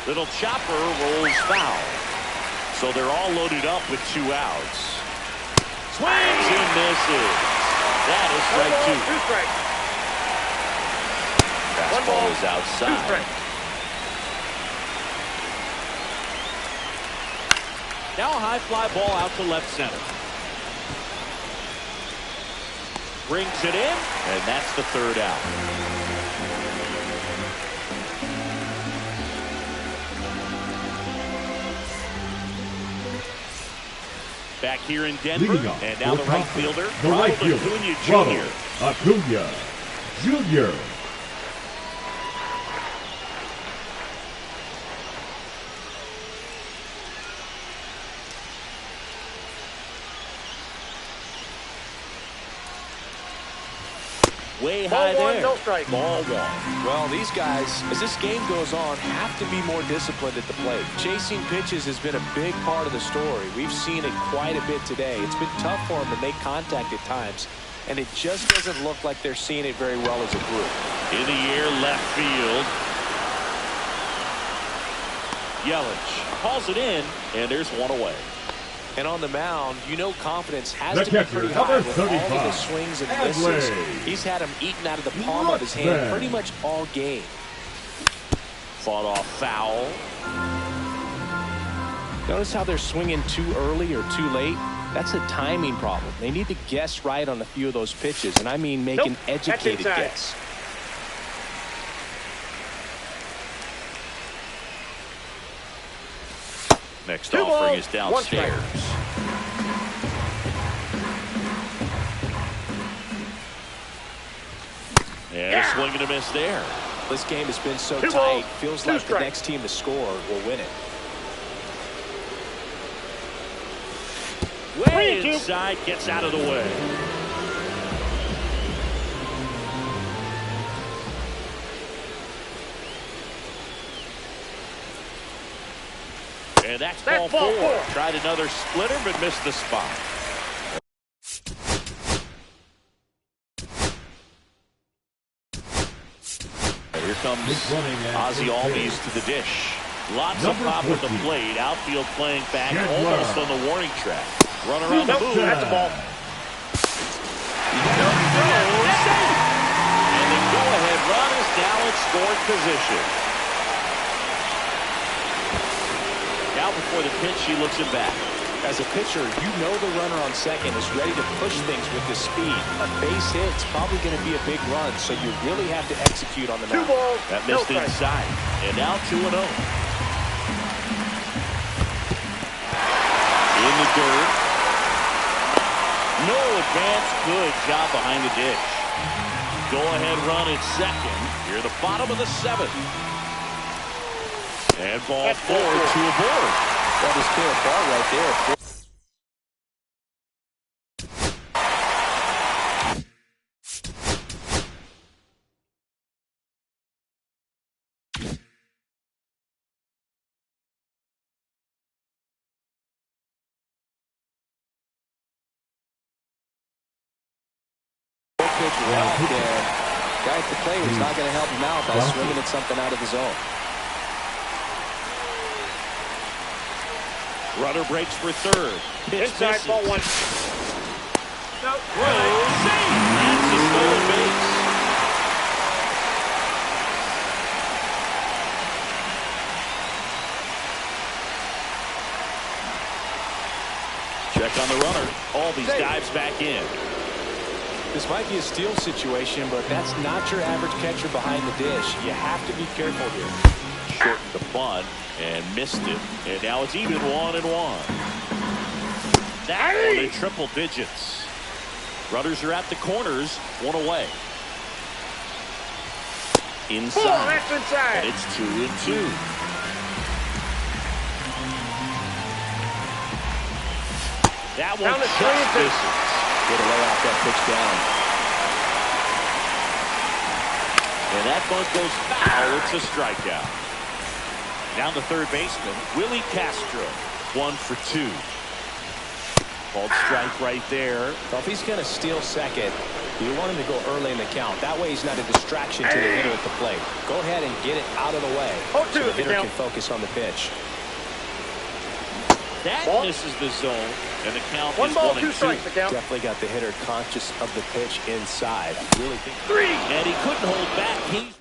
Little chopper rolls foul. So they're all loaded up with 2 outs. Swings and misses. That is strike 2. 2 strikes. Fastball is outside. 2 strikes. Now a high fly ball out to left center. Brings it in, and that's the 3rd out. Back here in Denver, and now the right fielder, Ronald Acuna Jr. Acuna Jr. Way high there. No strike. Ball 1. Well, these guys, as this game goes on, have to be more disciplined at the plate. Chasing pitches has been a big part of the story. We've seen it quite a bit today. It's been tough for them to make contact at times, and it just doesn't look like they're seeing it very well as a group. In the air, left field. Yelich calls it in, and there's 1 away. And on the mound, you know confidence has to be catcher, pretty high with all of the 35, swings and misses. He's had them eaten out of the palm of his hand pretty much all game. Fought off foul. Notice how they're swinging too early or too late? That's a timing problem. They need to guess right on a few of those pitches, and I mean make an educated guess. Next offering is downstairs. And a swing and a miss there. This game has been so tight. Feels like the next team to score will win it. Way inside, gets out of the way. And that's ball 4. Tried another splitter, but missed the spot. And here comes Ozzie Albies to the dish. Lots of pop at the plate. Outfield playing back almost on the warning track. Run around the move. That's a ball. And the go-ahead run is now in scoring position. Now before the pitch, he looks it back. As a pitcher, you know the runner on second is ready to push things with the speed. A base hit's probably going to be a big run, so you really have to execute on the mound. 2 balls. That missed inside. And now 2-0. In the dirt. No advance. Good job behind the ditch. Go-ahead run at second. Here at the bottom of the 7th. And ball 4 to a board. That was clear ball right there. pitch walked, and guy at the plate was not going to help him out by swinging at something out of the zone. Runner breaks for third. Pitch Inside, misses. ball one. No. That's a stolen base. Check on the runner. All these dives back in. This might be a steal situation, but that's not your average catcher behind the dish. You have to be careful here. Shortened the bunt and missed it. And now it's even 1-1. That one in triple digits. Runners are at the corners, one away. Inside. That's inside. And it's 2-2. That one Down to just misses. Way to lay off that pitch down. And that bunt goes foul. It's a strikeout. Down to third baseman, Willie Castro. 1 for 2. Called strike right there. Well, if he's going to steal second, you want him to go early in the count. That way he's not a distraction to the hitter at the plate. Go ahead and get it out of the way so the hitter can focus on the pitch. That misses the zone, and the count One is ball, 1-2. two strikes, the count. Definitely got the hitter conscious of the pitch inside. Really think. 3. And he couldn't hold back. He's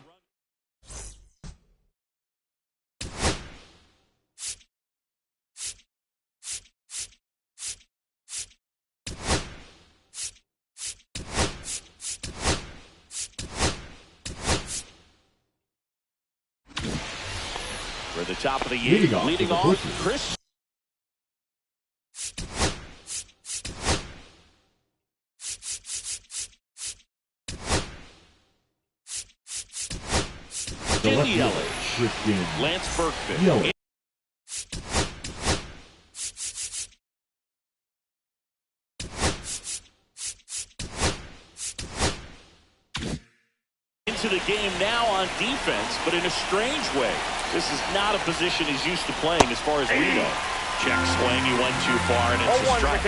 for the top of the eighth, leading off Chris. Lance Berkman. Into the game now on defense, but in a strange way. This is not a position he's used to playing as far as we know. Check swing, he went too far, and it's a strike.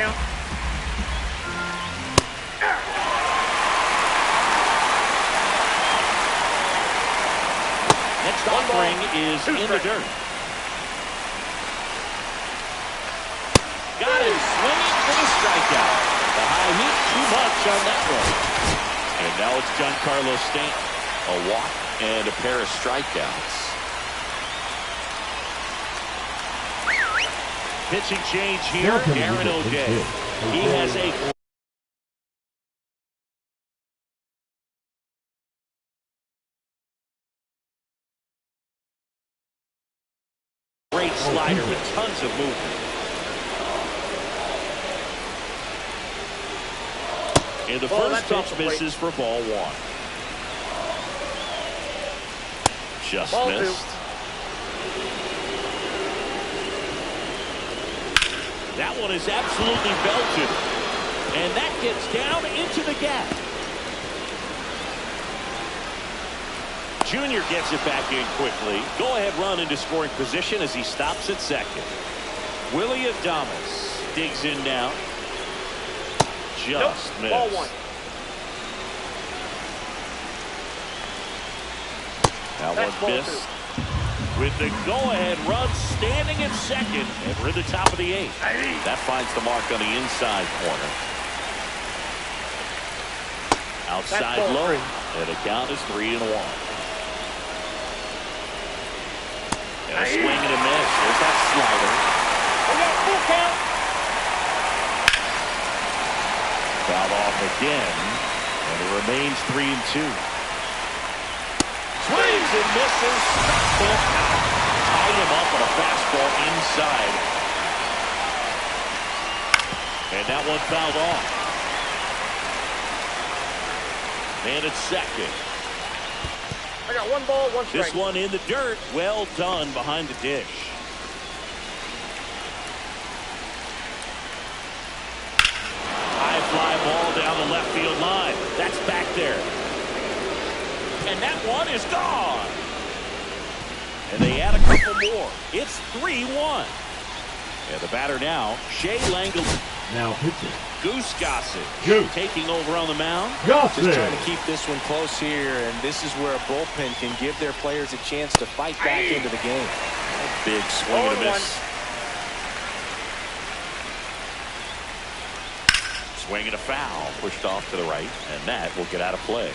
Next offering is in the dirt. Got it, swinging for the strikeout. The high heat, too much on that one. And now it's Giancarlo Stanton. A walk and a pair of strikeouts. Pitching change here, Aaron O'Day. He has a great slider with tons of movement. And the first pitch misses for ball one. Just missed. That one is absolutely belted. And that gets down into the gap. Junior gets it back in quickly. Go ahead run into scoring position as he stops at second. Willie Adames digs in now. Just missed. Ball one. That one missed. With the go-ahead run standing in second, and we're at the top of the eighth. That finds the mark on the inside corner. Outside low, and the count is 3-1. And a swing and a miss. There's that slider. We got full count. Foul off again, and it remains 3-2. Swings and misses. Tied him up on a fastball inside. And that one fouled off. And it's second. I got 1 ball, 1 strike. This one in the dirt. Well done behind the dish. High fly ball down the left field line. That's back there. And that one is gone. And they add a couple more. It's 3-1. And the batter now, Shea Langell. Now pitching. Goose Gossett Goose. taking over on the mound. Gossett. Just trying to keep this one close here, and this is where a bullpen can give their players a chance to fight back into the game. Big swing and a miss. Swing and a foul, pushed off to the right, and that will get out of play.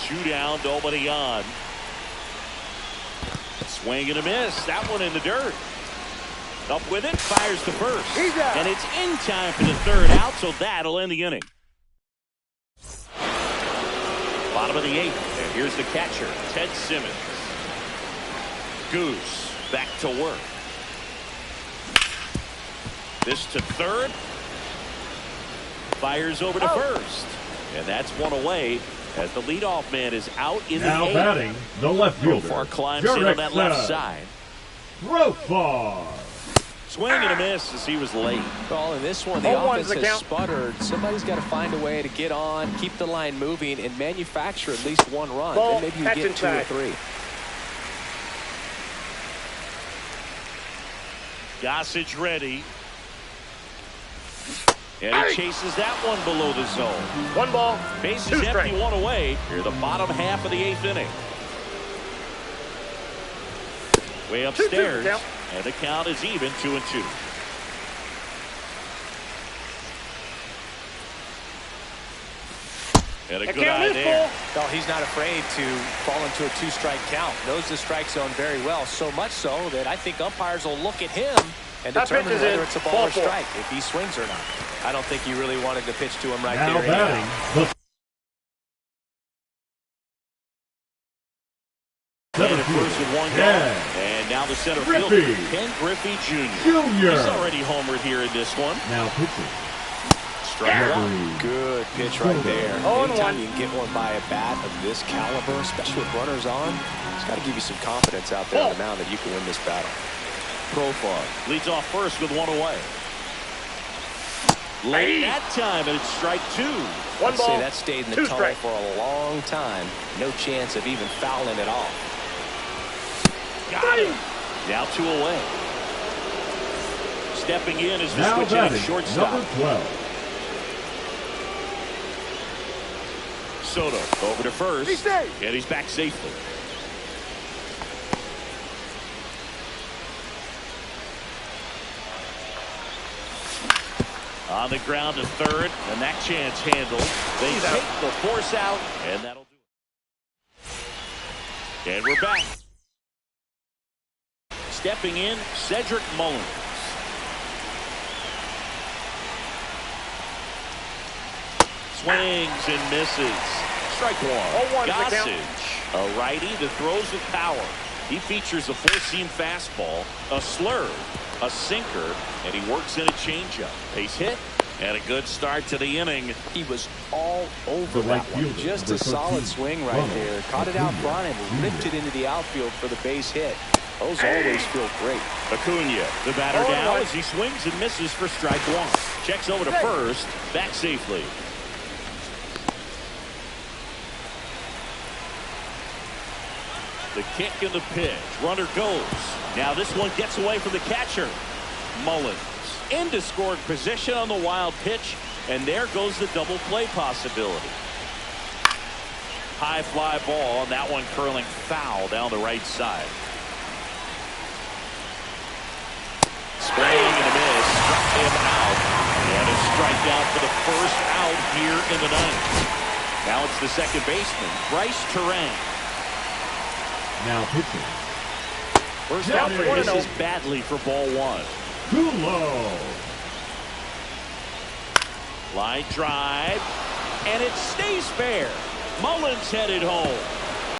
2 down, nobody on. Swing and a miss. That one in the dirt. Up with it, fires to first. And it's in time for the 3rd out, so that'll end the inning. Bottom of the 8th, and here's the catcher, Ted Simmons. Goose back to work. This to 3rd. Fires over to first. And that's one away as the leadoff man is out in now the 8th. batting, the left fielder. Profar climbs in on that left side. Profar. Swing and a miss as he was late. Well, in this one, the offense has sputtered. Somebody's got to find a way to get on, keep the line moving, and manufacture at least 1 run. Then maybe you get 2 or 3. Gossage ready. And he chases that one below the zone. 1 ball, Base 2 is empty, strikes. 1 away. Here, the bottom half of the 8th inning. Way upstairs. 2-2 count. And the count is even, 2-2. And a good eye there. No, he's not afraid to fall into a 2-strike count. Knows the strike zone very well, so much so that I think umpires will look at him and determine whether it's a ball or strike, if he swings or not. I don't think he really wanted to pitch to him right now there. Batting, And at first with 1 gone. And now the center fielder, Ken Griffey Jr. He's already homered here in this one. now pitching. Strike 1. Good pitch right there. Anytime you can get one by a bat of this caliber, especially with runners on, it's got to give you some confidence out there on the mound that you can win this battle. Profar leads off first with 1 away. Late that time, and it's strike 2. One ball, say that stayed in the 2 tunnel strikes. for a long time. No chance of even fouling it off. Got him. Now 2 away. Stepping in is the Now switch at batting, shortstop. number 12. Soto over to first. He's safe. And he's back safely. On the ground to 3rd, and that chance handled. They take the force out, and that'll do it. And we're back. Stepping in, Cedric Mullins. Swings and misses. Strike 1. 0-1 the count. Gossage, a righty that throws with power. He features a 4-seam fastball, a slurve, a sinker, and he works in a changeup. Base hit, and a good start to the inning. He was all over The that right one. fielder, Just a number solid 13, swing right Ronald there. Caught it out front and ripped it into the outfield for the base hit. Those always feel great. Acuna, the batter 0-1. now as he swings and misses for strike 1. Checks over to first, back safely. The kick and the pitch. Runner goes. Now this one gets away from the catcher. Mullins into scored position on the wild pitch, and there goes the double play possibility. High fly ball, and that one curling foul down the right side. Swing and a miss, struck him out, and a strikeout for the first out here in the 9th. Now it's the second baseman, Bryce Terang. Now pitching. First out for misses badly for ball 1. Kulo. Line drive, and it stays fair. Mullins headed home.